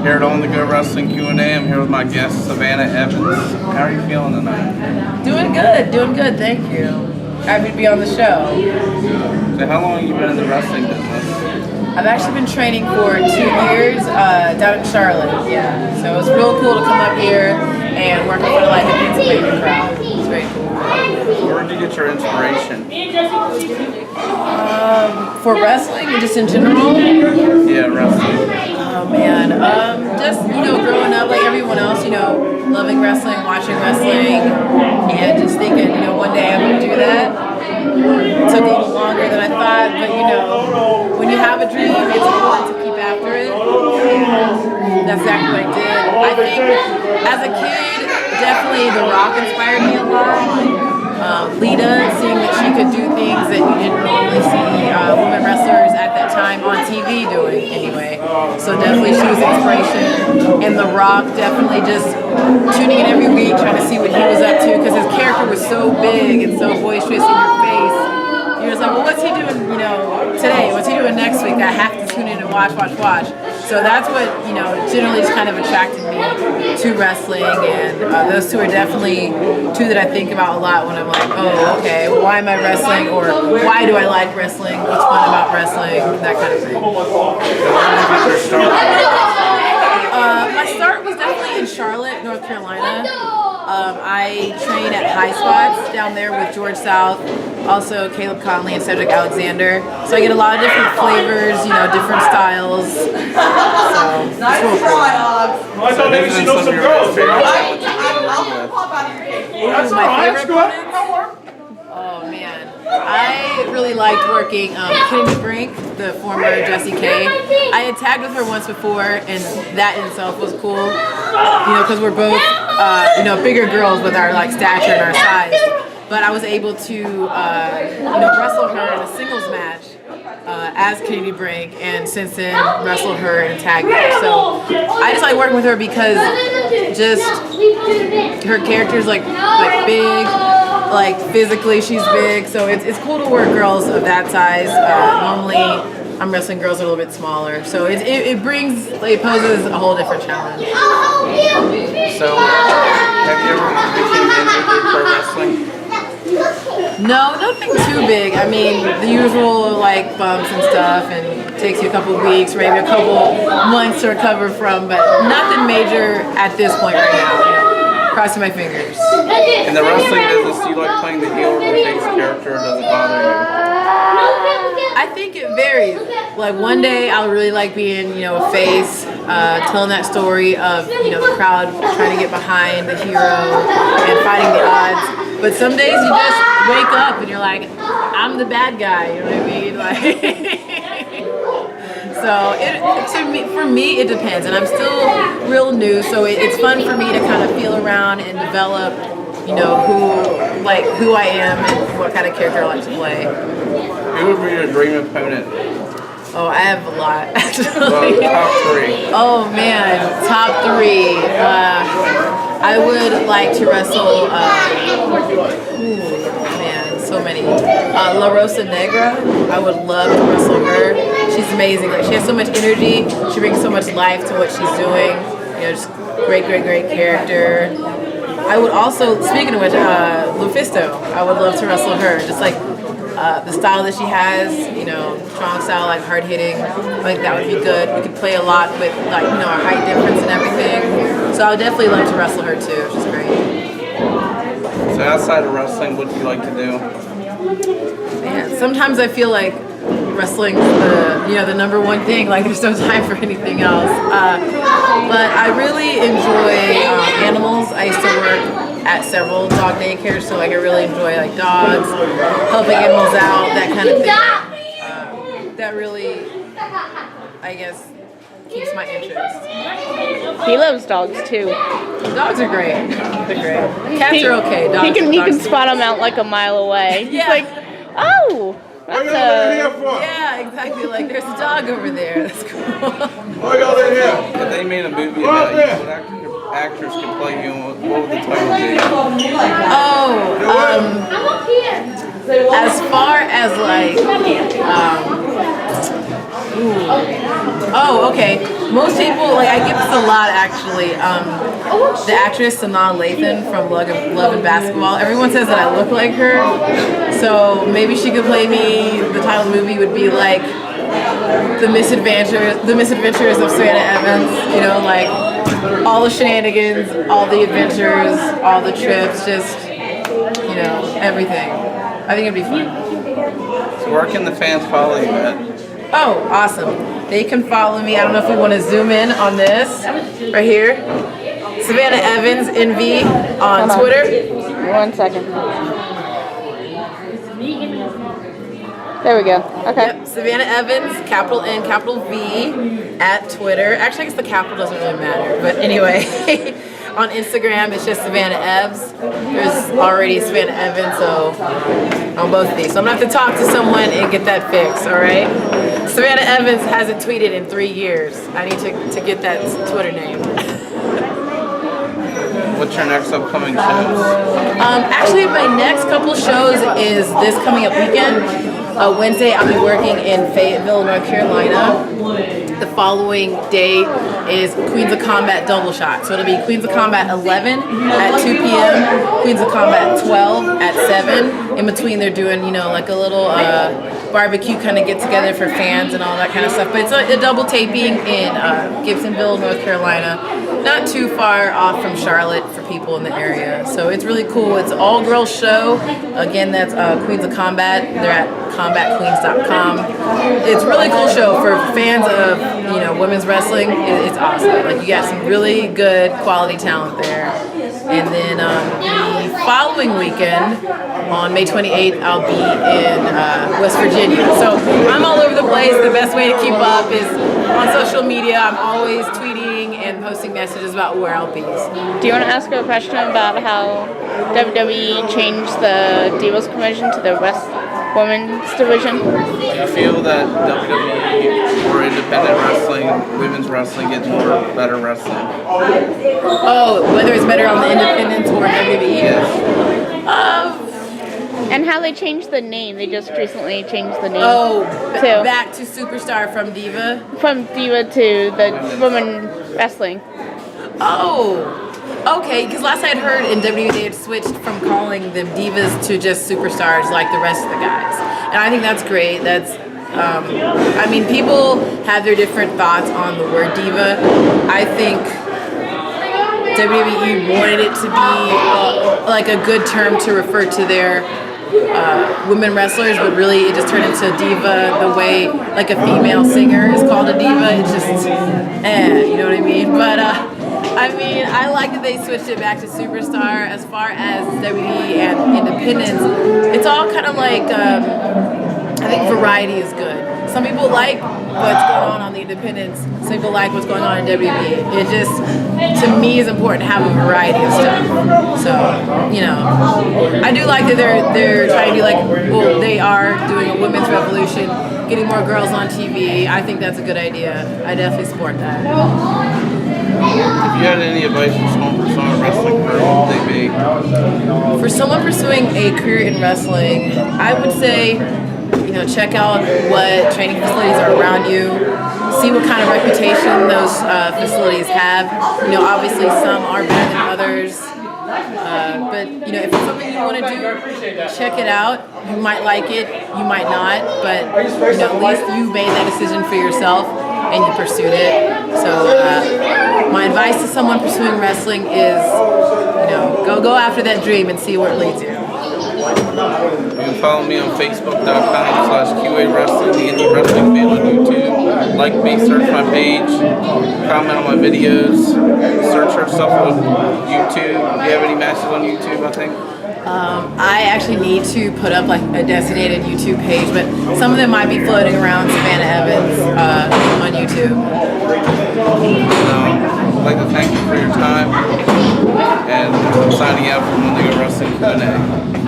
Here at On The Go Wrestling Q&A, I'm here with my guest, Savannah Evans. How are you feeling tonight? Doing good, thank you. Happy to be on the show. So how long have you been in the wrestling business? I've actually been training for 2 years down in Charlotte, yeah. So it's real cool to come up here and work in front of like an intimate crowd. It's very cool. Where did you get your inspiration? For wrestling or just in general? Yeah, wrestling. Oh man, just, growing up like everyone else, loving wrestling, watching wrestling, and just thinking, one day I'm going to do that. It took a little longer than I thought, but when you have a dream, it's important to keep after it. And that's exactly what I did. I think as a kid, definitely The Rock inspired me a lot. Lita, seeing that she could do things that you didn't normally see women wrestlers at that time on TV doing anyway. So definitely she was an inspiration. And The Rock, definitely just tuning in every week, trying to see what he was up to, because his character was so big and so boisterous in your face. You're just like, well, what's he doing, today? What's he doing next week? I have to tune in and watch. So that's what, generally just kind of attracted me to wrestling. And those two are definitely two that I think about a lot when I'm like, oh, okay, why am I wrestling? Or why do I like wrestling? What's fun about wrestling? That kind of thing. My start was definitely in Charlotte, North Carolina. I train at High Spots down there with George South, also Caleb Conley and Cedric Alexander. So I get a lot of different flavors, different styles. So it's real cool. So maybe she knows some girls. Who's my favorite opponent? Oh man, I really liked working Kennedy Brink, the former Jessie K. I had tagged with her once before, and that in itself was cool. Because we're both bigger girls with our stature and our size. But I was able to wrestle her in a singles match as Kennedy Brink, and since then wrestle her in a tag match. So I just like working with her because just her character's like big. Physically she's big, so it's cool to work girls of that size. Normally I'm wrestling girls that are a little bit smaller, so it poses a whole different challenge. So have you ever become into pro wrestling? No, nothing too big. I mean, the usual bumps and stuff, and it takes you a couple of weeks, maybe a couple months to recover from, but nothing major at this point right now. Crossing my fingers. In the wrestling business, do you like playing the heel or the face character, or does it bother you? I think it varies. One day I'll really like being, a face, telling that story of, the crowd trying to get behind the hero and fighting the odds. But some days you just wake up and you're like, I'm the bad guy, you know what I mean? So for me, it depends, and I'm still real new, so it's fun for me to kind of feel around and develop, who I am and what kind of character I like to play. Who would be your dream opponent? Oh, I have a lot, actually. Well, top 3. Oh man, top 3. I would like to wrestle. So many. La Rosa Negra, I would love to wrestle her. She's amazing. She has so much energy. She brings so much life to what she's doing. Just great character. I would also, speaking of which, Lufisto, I would love to wrestle her. Just the style that she has, strong style, hard hitting. That would be good. We could play a lot with our height difference and everything. So I would definitely love to wrestle her too. She's great. So outside of wrestling, what do you like to do? Man, sometimes I feel like wrestling's the number one thing. There's no time for anything else. But I really enjoy animals. I used to work at several dog daycares, so I really enjoy dogs, helping animals out, that kind of thing. That really, I guess, keeps my interest. He loves dogs too. Dogs are great. They're great. Cats are okay. Dogs, he can spot them out a mile away. Yeah. He's like, oh, that's yeah, exactly. There's a dog over there. That's cool. If they made a movie about you, what actors can play you, what would the title be? As far as okay. Most people, like, I get this a lot actually. The actress Sanaa Lathan from Love and Basketball, everyone says that I look like her. So maybe she could play me. The title of the movie would be like The Misadventures of Savannah Evans. You know, like all the shenanigans, all the adventures, all the trips, just, you know, everything. I think it'd be fun. So where can the fans follow you at? Oh, awesome. They can follow me. I don't know if we want to zoom in on this right here. Savannah Evans NV on Twitter. 1 second. There we go. Okay. Yep, Savannah Evans, capital N, capital V, at Twitter. Actually, I guess the capital doesn't really matter, but anyway. On Instagram, it's just Savannah Evs. There's already Savannah Evans, so on both of these. So I'm gonna have to talk to someone and get that fixed, all right? Savannah Evans hasn't tweeted in 3 years. I need to get that Twitter name. What's your next upcoming shows? Actually, my next couple shows is this coming up weekend. Wednesday, I'll be working in Fayetteville, North Carolina. The following day is Queens of Combat double shot. So it'll be Queens of Combat 11 at 2 p.m., Queens of Combat 12 at 7. In between, they're doing, you know, like a little barbecue kind of get together for fans and all that kind of stuff. But it's a double taping in Gibsonville, North Carolina. Not too far off from Charlotte for people in the area. So it's really cool. It's an all-girls show. Again, that's Queens of Combat. They're at combatqueens.com. It's a really cool show for fans of, you know, women's wrestling. It's awesome. Like, you got some really good quality talent there. And then the following weekend, on May 28th, I'll be in West Virginia. So I'm all over the place. The best way to keep up is on social media. I'm always tweeting and posting messages about where I'll be. Do you want to ask her a question about how WWE changed the Divas convention to the women's division? Do you feel that WWE or independent wrestling, women's wrestling gets more better wrestling? Oh, whether it's better on the independents or WWE? Yes. And how they changed the name. They just recently changed the name. Oh, too. back to Superstar from Diva? From Diva to the women wrestling. Oh, okay, because last I had heard in WWE they had switched from calling them divas to just superstars like the rest of the guys. And I think that's great. That's, I mean, people have their different thoughts on the word diva. I think WWE wanted it to be like a good term to refer to their women wrestlers, but really it just turned into diva the way like a female singer is called a diva. It's just, you know what I mean? But I mean, I like that they switched it back to Superstar. As far as WWE and independence, it's all kind of like, I think variety is good. Some people like what's going on the independents. Some people like what's going on in WWE. It just, to me, is important to have a variety of stuff. So, you know, I do like that they're trying to be like, well, they are doing a women's revolution, getting more girls on TV. I think that's a good idea. I definitely support that. If you had any advice for someone pursuing a wrestling career, what would they be? For someone pursuing a career in wrestling, I would say, you know, check out what training facilities are around you. See what kind of reputation those facilities have. You know, obviously some are better than others. But, you know, if it's something you want to do, check it out. You might like it, you might not, but, you know, at least you made that decision for yourself and you pursued it. So my advice to someone pursuing wrestling is, you know, go after that dream and see where it leads you. You can follow me on Facebook.com/QA Wrestling, TheIndyWrestlingFan on YouTube. Like me, search my page, comment on my videos, search our stuff on YouTube. Do you have any matches on YouTube, I think? I actually need to put up like a designated YouTube page, but some of them might be floating around Savannah Evans on YouTube. I'd like to thank you for your time, and I'm signing out from TheIndyWrestling Fan.